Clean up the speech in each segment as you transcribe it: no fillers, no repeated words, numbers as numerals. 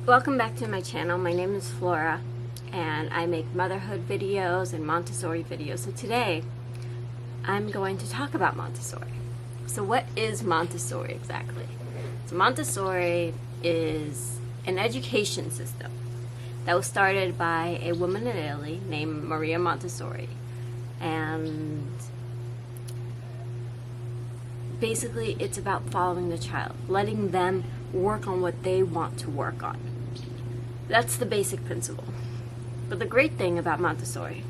Welcome back to my channel. My name is Flora and I make motherhood videos and Montessori videos. So today I'm going to talk about Montessori. So what is Montessori exactly? So Montessori is an education system that was started by a woman in Italy named Maria Montessori, and basically it's about following the child, letting them work on what they want to work on. That's the basic principle. But the great thing about Montessori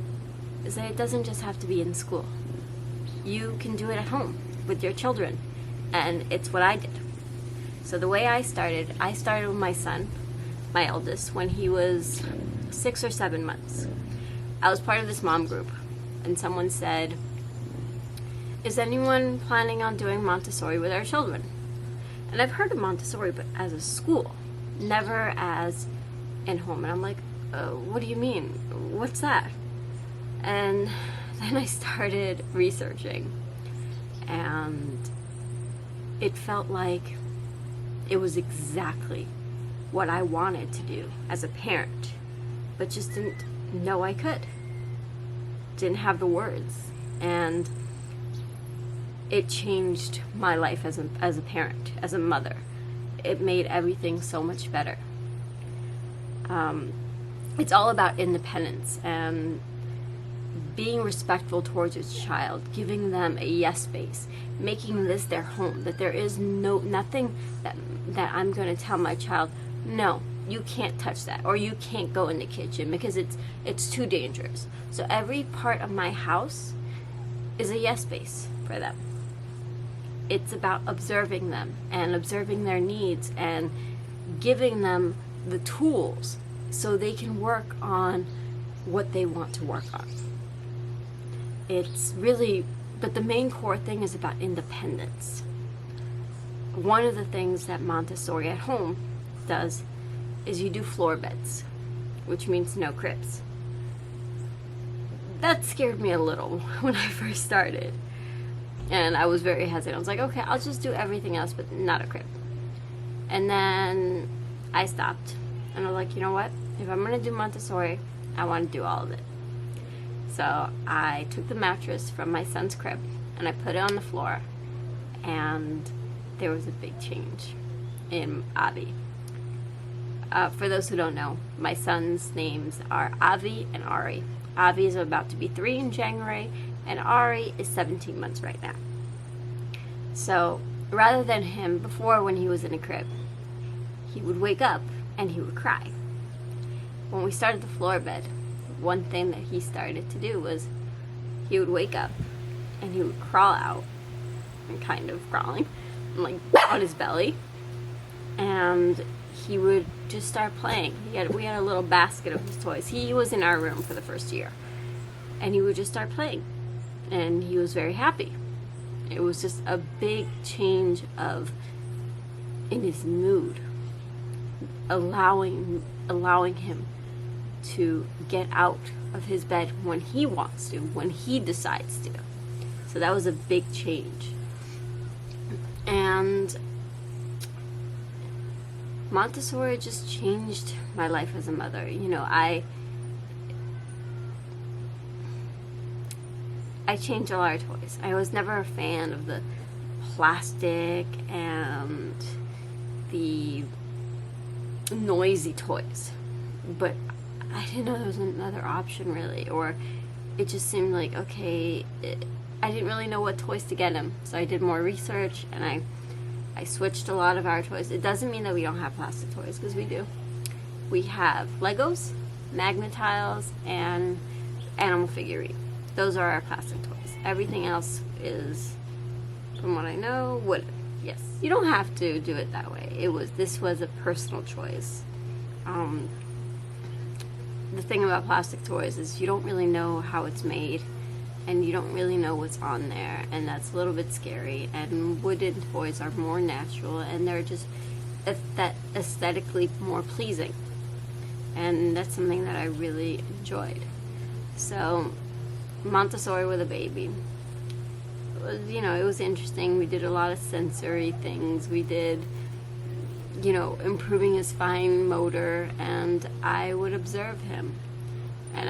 is that it doesn't just have to be in school. You can do it at home with your children, and it's what I did. So the way I started with my son, my eldest, when he was 6 or 7 months. I was part of this mom group, and someone said, "Is anyone planning on doing Montessori with our children?" And I've heard of Montessori, but as a school, never as in home. And I'm like, what do you mean? What's that? And then I started researching, and it felt like it was exactly what I wanted to do as a parent, but just didn't know I could. Didn't have the words. And it changed my life as a parent, as a mother. It made everything so much better. It's all about independence and being respectful towards your child, giving them a yes space, making this their home, that there is nothing that I'm going to tell my child, no, you can't touch that, or you can't go in the kitchen because it's too dangerous. So every part of my house is a yes space for them. It's about observing them and observing their needs and giving them the tools so they can work on what they want to work on. It's really, but the main core thing is about independence. One of the things that Montessori at home does is you do floor beds, which means no cribs. That scared me a little when I first started. And I was very hesitant. I was like, okay, I'll just do everything else, but not a crib. And then I stopped. And I was like, you know what? If I'm going to do Montessori, I want to do all of it. So I took the mattress from my son's crib and I put it on the floor. And there was a big change in Avi. For those who don't know, my son's names are Avi and Ari. Avi is about to be 3 in January, and Ari is 17 months right now. So rather than him, before when he was in a crib, he would wake up and he would cry. When we started the floor bed, one thing that he started to do was he would wake up and he would crawl out, and kind of crawling, and like on his belly, and he would just start playing. We had a little basket of his toys. He was in our room for the first year, and he would just start playing, and he was very happy. It was just a big change in his mood, allowing him to get out of his bed when he wants to, when he decides to. So that was a big change. And Montessori just changed my life as a mother. You know, I changed a lot of toys. I was never a fan of the plastic and the noisy toys, but I didn't know there was another option really, or it just seemed like, okay, I didn't really know what toys to get him, so I did more research and I switched a lot of our toys. It doesn't mean that we don't have plastic toys, because we do. We have Legos, Magnetiles, and animal figurine. Those are our plastic toys. Everything else is, from what I know, wood. Yes, you don't have to do it that way. This was a personal choice. The thing about plastic toys is you don't really know how it's made, and you don't really know what's on there, and that's a little bit scary. And wooden toys are more natural, and they're just aesthetically more pleasing, and that's something that I really enjoyed. So Montessori with a baby was, it was interesting. We did a lot of sensory things. We did, improving his fine motor, and I would observe him. And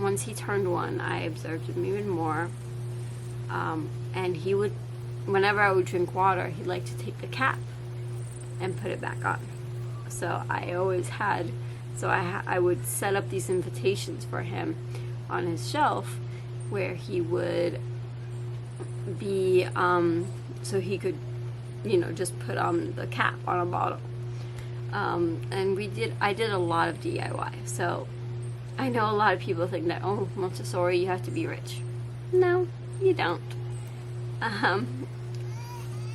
once he turned 1, I observed him even more. And he would, whenever I would drink water, he'd like to take the cap and put it back on. So I always had, I would set up these invitations for him on his shelf where he would be, so he could, just put on the cap on a bottle. And I did a lot of DIY. So I know a lot of people think that, oh, Montessori, you have to be rich. No, you don't.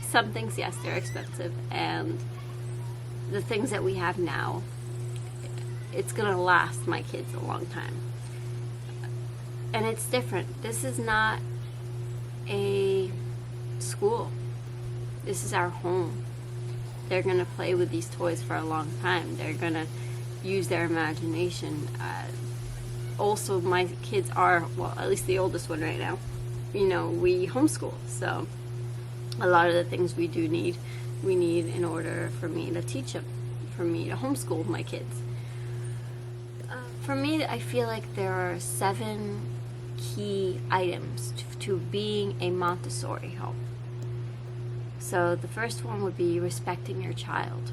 Some things, yes, they're expensive, and the things that we have now, it's gonna last my kids a long time. And it's different. This is not a school. This is our home. They're gonna play with these toys for a long time. They're gonna use their imagination. Also, my kids are, well, at least the oldest one right now, we homeschool, so a lot of the things we need in order for me to teach them, for me to homeschool my kids. For me, I feel like there are 7 key items to being a Montessori home. So the first one would be respecting your child,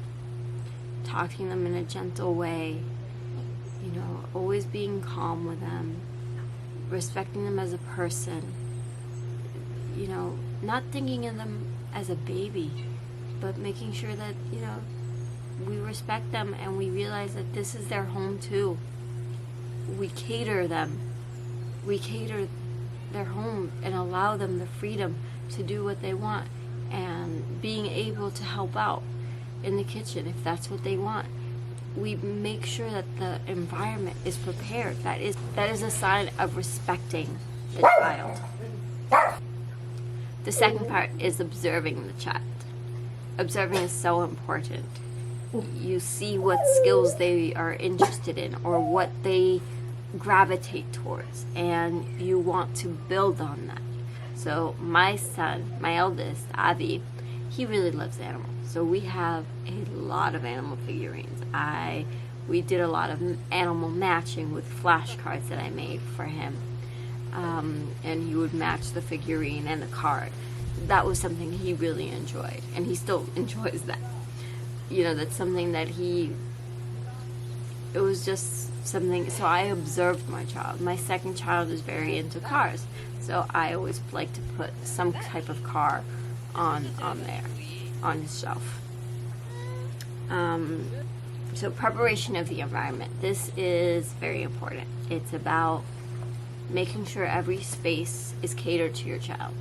talking to them in a gentle way, always being calm with them, respecting them as a person, not thinking of them as a baby, but making sure that, we respect them and we realize that this is their home too. We cater them. We cater their home and allow them the freedom to do what they want, and being able to help out in the kitchen if that's what they want. We make sure that the environment is prepared. That is a sign of respecting the child. The second part is observing the child. Observing is so important. You see what skills they are interested in or what they gravitate towards, and you want to build on that. So my son, my eldest, Avi, he really loves animals. So we have a lot of animal figurines. We did a lot of animal matching with flashcards that I made for him. And he would match the figurine and the card. That was something he really enjoyed, and he still enjoys that. That's something that it was just something. So I observed my child. My second child is very into cars, so I always like to put some type of car on his shelf. So preparation of the environment. This is very important. It's about making sure every space is catered to your child.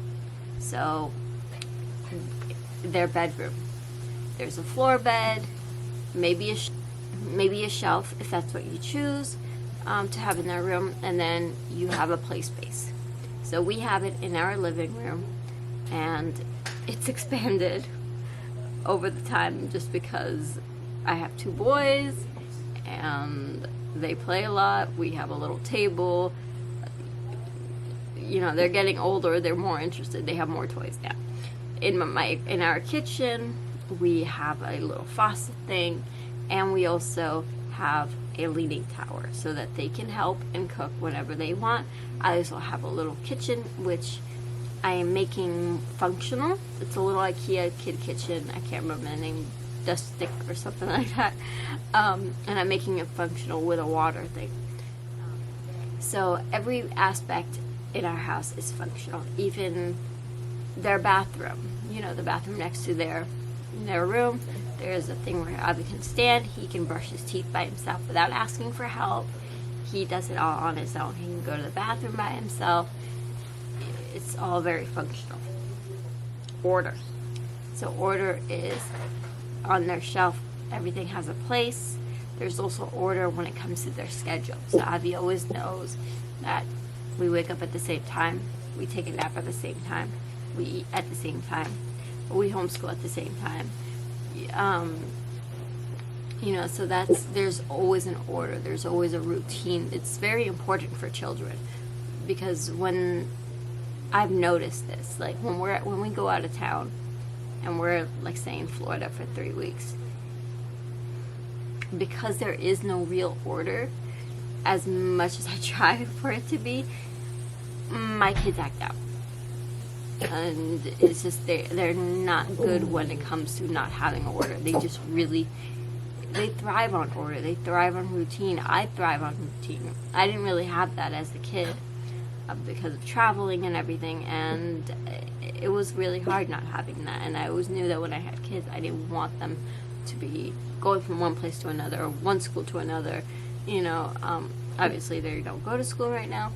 So their bedroom, there's a floor bed, maybe a shelf if that's what you choose to have in their room, and then you have a play space. So we have it in our living room, and it's expanded over the time just because I have 2 boys and they play a lot. We have a little table. They're getting older, they're more interested, they have more toys now. In our kitchen, we have a little faucet thing, and we also have a leaning tower so that they can help and cook whenever they want. I also have a little kitchen, which I am making functional. It's a little IKEA kid kitchen. I can't remember the name, Dust Stick or something like that. And I'm making it functional with a water thing. So every aspect in our house is functional. Even their bathroom, the bathroom next to their room, there's a thing where Abby can stand. He can brush his teeth by himself without asking for help. He does it all on his own. He can go to the bathroom by himself. It's all very functional. Order. So order is on their shelf. Everything has a place. There's also order when it comes to their schedule. So Avi always knows that we wake up at the same time. We take a nap at the same time. We eat at the same time. We homeschool at the same time. So there's always an order. There's always a routine. It's very important for children, because when I've noticed this, like when we go out of town and we're, like, say, in Florida for 3 weeks, because there is no real order, as much as I try for it to be, my kids act out. And it's just they're not good when it comes to not having order. They just really, they thrive on order. They thrive on routine. I thrive on routine. I didn't really have that as a kid because of traveling and everything, and it was really hard not having that. And I always knew that when I had kids, I didn't want them to be going from one place to another or one school to another. Obviously they don't go to school right now.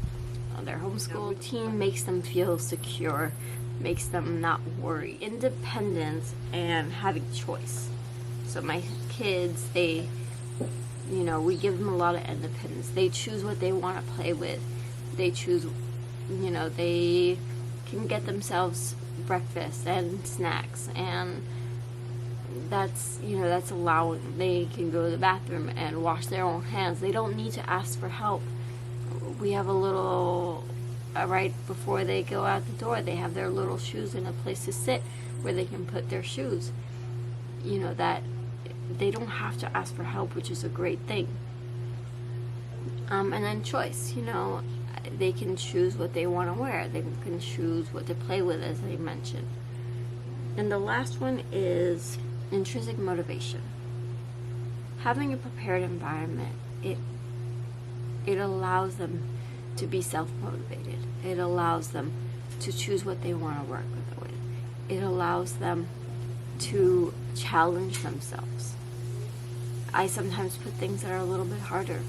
Their homeschool routine makes them feel secure, makes them not worry. Independence and having choice. So my kids, we give them a lot of independence. They choose what they want to play with. They choose, they can get themselves breakfast and snacks, and that's allowing. They can go to the bathroom and wash their own hands. They don't need to ask for help. We have a little, right before they go out the door, they have their little shoes and a place to sit where they can put their shoes. That they don't have to ask for help, which is a great thing. And then choice, they can choose what they want to wear. They can choose what to play with, as I mentioned. And the last one is intrinsic motivation. Having a prepared environment, it allows them to be self-motivated. It allows them to choose what they want to work with. It allows them to challenge themselves. I sometimes put things that are a little bit harder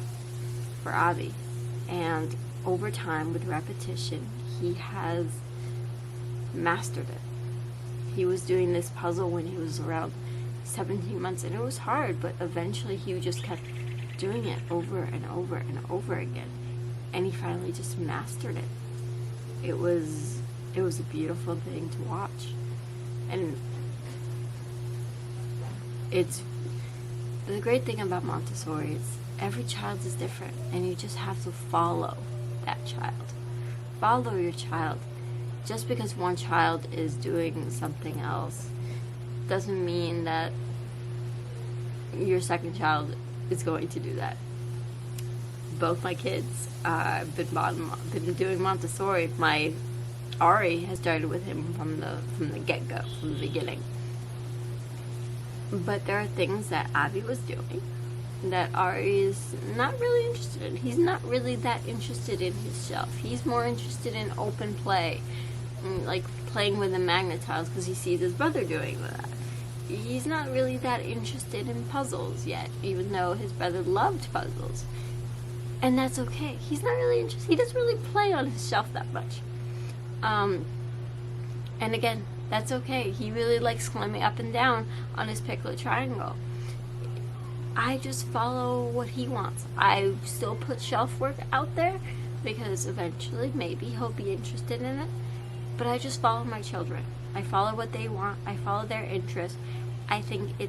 for Avi, and over time, with repetition, he has mastered it. He was doing this puzzle when he was around 17 months, and it was hard, but eventually he just kept doing it over and over and over again, and he finally just mastered it. It was a beautiful thing to watch, and it's the great thing about Montessori is every child is different, and you just have to follow that child. Follow your child. Just because one child is doing something else doesn't mean that your second child is going to do that. Both my kids have been doing Montessori. My Ari has started with him from the get-go, from the beginning. But there are things that Avi was doing that Ari is not really interested in. He's not really that interested in his shelf. He's more interested in open play, like playing with the magnet tiles because he sees his brother doing that. He's not really that interested in puzzles yet, even though his brother loved puzzles. And that's okay. He's not really interested. He doesn't really play on his shelf that much. And again, that's okay. He really likes climbing up and down on his piccolo triangle. I just follow what he wants. I still put shelf work out there because eventually maybe he'll be interested in it. But I just follow my children. I follow what they want. I follow their interests. I think